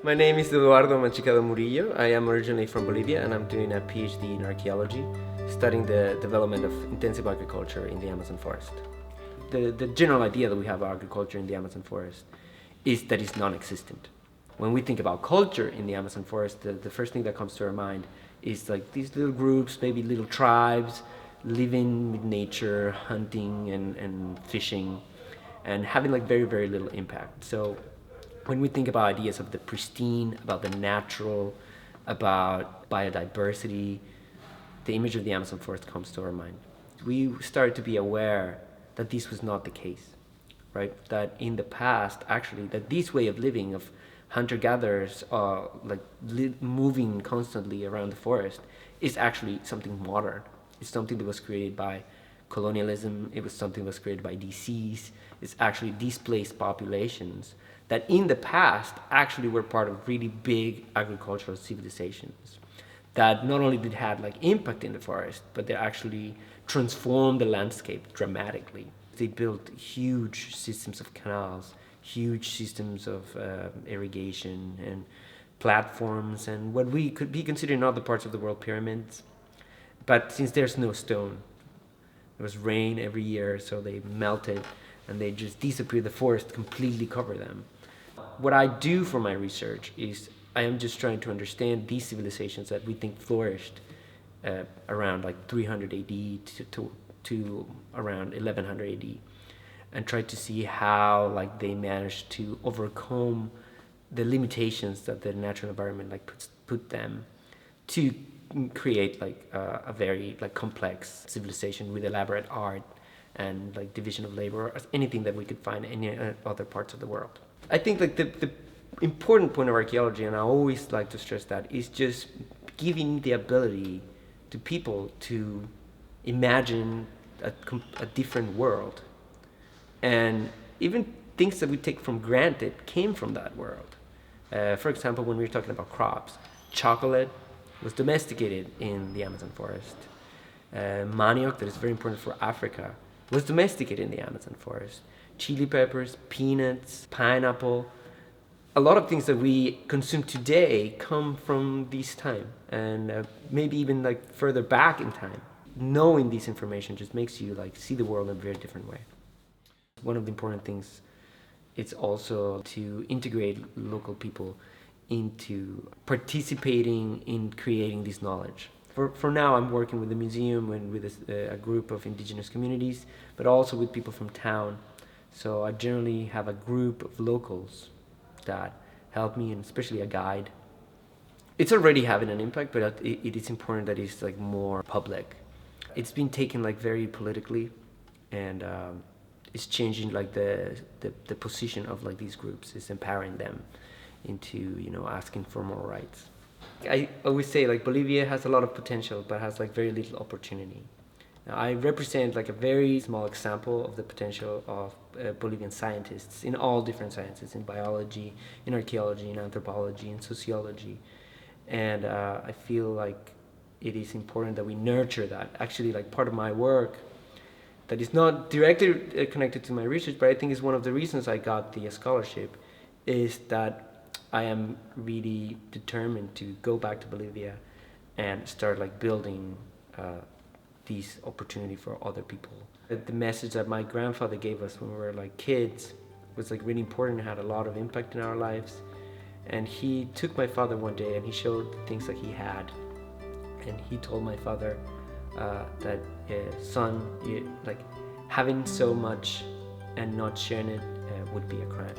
My name is Eduardo Murillo. I am originally from Bolivia and I'm doing a PhD in archaeology, studying the development of intensive agriculture in the Amazon forest. The general idea that we have of agriculture in the Amazon forest is that it's non-existent. When we think about culture in the Amazon forest, the first thing that comes to our mind is like these little groups, maybe little tribes, living with nature, hunting and fishing, and having like very, very little impact. So when we think about ideas of the pristine, about the natural, about biodiversity, the image of the Amazon forest comes to our mind. We started to be aware that this was not the case, right? That in the past, actually, that this way of living of hunter-gatherers, moving constantly around the forest, is actually something modern. It's something that was created by colonialism. It was something that was created by disease. It's actually displaced populations that in the past actually were part of really big agricultural civilizations that not only did have like impact in the forest, but they actually transformed the landscape dramatically. They built huge systems of canals, huge systems of irrigation and platforms and what we could be considered in other parts of the world pyramids. But since there's no stone, there was rain every year, so they melted and they just disappeared. The forest completely covered them. What I do for my research is I am just trying to understand these civilizations that we think flourished around like 300 AD to around 1100 AD, and try to see how like they managed to overcome the limitations that the natural environment like put them to create like a very like complex civilization with elaborate art and like division of labor, or anything that we could find in any other parts of the world. I think like the important point of archaeology, and I always like to stress that, is just giving the ability to people to imagine a different world, and even things that we take for granted came from that world. For example, when we were talking about crops, chocolate was domesticated in the Amazon forest. Manioc, that is very important for Africa, was domesticated in the Amazon forest. Chili peppers, peanuts, pineapple, a lot of things that we consume today come from this time, and maybe even like further back in time. Knowing this information just makes you like see the world in a very different way. One of the important things is also to integrate local people into participating in creating this knowledge. For now, I'm working with the museum and with a group of indigenous communities, but also with people from town. So I generally have a group of locals that help me, and especially a guide. It's already having an impact, but it is important that it's like more public. It's been taken like very politically, and it's changing like the position of like these groups. It's empowering them into asking for more rights. I always say like Bolivia has a lot of potential, but has like very little opportunity. Now, I represent like a very small example of the potential of Bolivian scientists in all different sciences, in biology, in archaeology, in anthropology, in sociology. And I feel like it is important that we nurture that. Actually, like part of my work that is not directly connected to my research, but I think is one of the reasons I got the scholarship, is that I am really determined to go back to Bolivia and start like building these opportunity for other people. The message that my grandfather gave us when we were like kids was like really important, had a lot of impact in our lives. And he took my father one day and he showed the things that he had. And he told my father that son, like having so much and not sharing it would be a crime.